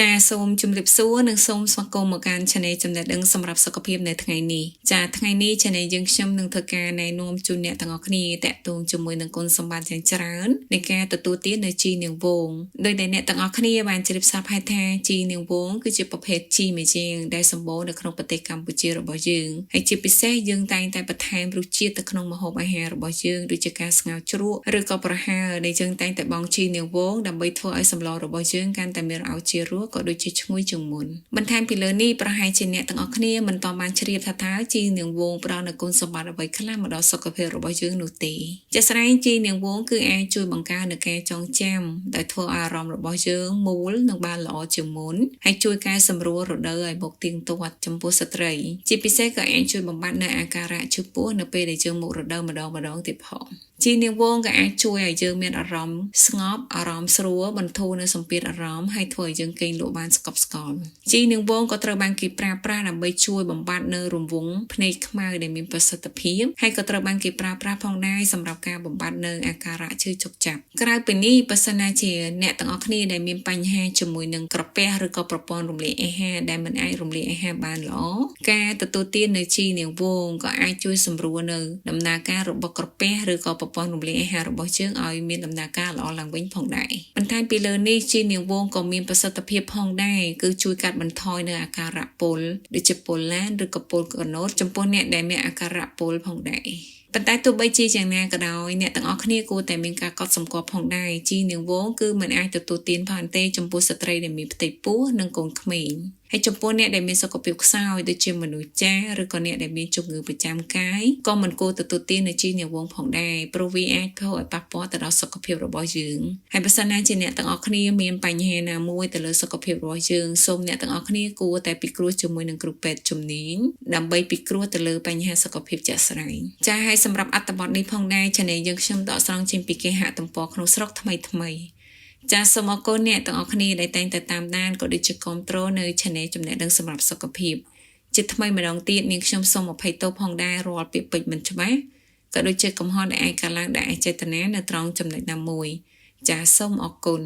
ចាសូមជម្រាបសួរនិងសូមស្វាគមន៍មកកាន់ Channel ចំណេះដឹងសម្រាប់សុខភាពនៅថ្ងៃនេះចាថ្ងៃនេះ Channel យើងខ្ញុំនឹងធ្វើការណែនាំជូនអ្នកទាំងអស់គ្នាតាក់ទងជាមួយនឹងគុណសម្បត្តិយ៉ាងច្រើននៃការទទួលទាននៅជីនាងវងដោយដែលអ្នកទាំងអស់គ្នាបានជ្រាបស្រាប់ហើយថាជីនាងវងគឺជាប្រភេទជីមួយយ៉ាងដែលសម្បូរនៅក្នុងប្រទេសកម្ពុជារបស់យើងហើយជាពិសេសយើងតែងតែបន្ថែមរសជាតិទៅក្នុងម្ហូបអាហាររបស់យើងដូចជាការស្ងោរជ្រក់ឬក៏ប្រហើរដែលយើងតែងតែបង់ជីនាងវងដើម្បីធ្វើឲ្យសម្លរបស់យើងកាន់តែមានឱជារសក៏ដូចជាឈ្ងុយជាងមុនបន្ថែមពីលើនេះប្រហែលជាអ្នកទាំងអស់គ្នាមិនតបានជ្រាបថាតើជីនាងវងផ្ដល់នូវគុណសម្បត្តិអ្វីខ្លះមកដល់សុខភាពរបស់យើងនោះទេជាក់ស្ដែងជីនាងវងគឺអាចជួយបង្កើននូវការចងចាំដែលធ្វើឲ្យអារម្មណ៍របស់យើងមូលនិងបានល្អជាងមុនហើយជួយកែសម្រួលរដូវឲ្យមកទៀងទាត់ចំពោះស្ត្រីជាពិសេសក៏អាចជួយបំបត្តិនូវអាការៈឈឺពោះនៅពេលដែលយើងមករដូវម្ដងទៀតផងជីនាងវងក៏អាចជួយឲ្យយើងមានអារម្មណ៍ស្ងប់អារម្មណ៍ស្រួលបន្ធូរនូវសម្ពាធអារម្មណ៍ហើយធ្វើឲ្យយើងគេងលក់បានស្កប់ស្កល់ជីនាងវងក៏ត្រូវបានគេប្រើប្រាស់ដើម្បីជួយបំបត្តិនូវរង្វង់ភ្នែកខ្មៅដែលមានប្រសិទ្ធភាពហើយក៏ត្រូវបានគេប្រើប្រាស់ផងដែរសម្រាប់ការបំបត្តិនូវអាការៈឈឺចុកចាប់ក្រៅពីនេះបើសិនណាជាអ្នកទាំងអស់គ្នាដែលមានបញ្ហាជាមួយនឹងក្រពះឬក៏ប្រព័ន្ធរំលាយអាហារដែលមិនអាចរំលាយអាហារបានល្អការទទួលទាននៅជីនាងវងក៏អាចជួយសម្រួលនៅដំណើរការរបស់ក្រពះឬក៏ប្រព័ន្ធរំលាយអាហាររបស់យើងឲ្យមានដំណើរការល្អឡើងវិញផងដែរបន្ថែមពីលើនេះជីនាងវងក៏មានប្រសិទ្ធភាពផងដែរគឺជួយកាត់បន្ថយនៅអាការៈពុលដូចជាពុលឡានឬក៏ពុលកណូតចំពោះអ្នកដែលមានអាការៈពុលផងដែរប៉ុន្តែទោះបីជាយ៉ាងណាក៏ដោយអ្នកទាំងអស់គ្នាគួរតែមានការកត់សម្គាល់ផងដែរជីនាងវងគឺមិនអាចទទួលទានបានទេចំពោះស្ត្រីដែលមានផ្ទៃពោះនិងកូនក្មេងហើយចំពោះអ្នកដែលមានសុខភាពខ្សោយដូចជាមនុស្សចាស់ឬក៏អ្នកដែលមានជំងឺប្រចាំកាយក៏មិនគួរទទួលទាននៅជីនាងវងផងដែរព្រោះវាអាចធ្វើឲ្យប៉ះពាល់ទៅដល់សុខភាពរបស់យើងហើយបើសិនណាជាអ្នកទាំងអស់គ្នាមានបញ្ហាណាមួយទៅលើសុខភាពរបស់យើងសូមអ្នកទាំងអស់គ្នាគួរតែពិគ្រោះជាមួយនឹងគ្រូពេទ្យជំនាញដើម្បីពិគ្រោះទៅលើបញ្ហាសុខភាពជាក់ស្ដែងចា៎ហើយសម្រាប់អត្ថបទនេះផងដែរ Channel យើងខ្ញុំដកស្រង់ចេញពីគេហទំព័រក្នុងស្រុកថ្មីចាសសូមអរគុណអ្នកទាំងអស់គ្នាដែលតែងតែតាមដានក៏ដូចជាគាំទ្រនៅ Channel ចំណេះដឹងសម្រាប់សុខភាពជាថ្មីម្ដងទៀតនាងខ្ញុំសូមអភ័យទោសផងដែររាល់ពាក្យពេចន៍មិនច្បាស់ក៏ដូចជាកំហុសដែលអាចកើតឡើងដែលអចេតនានៅត្រង់ចំណុចណាមួយចាសសូមអរគុណ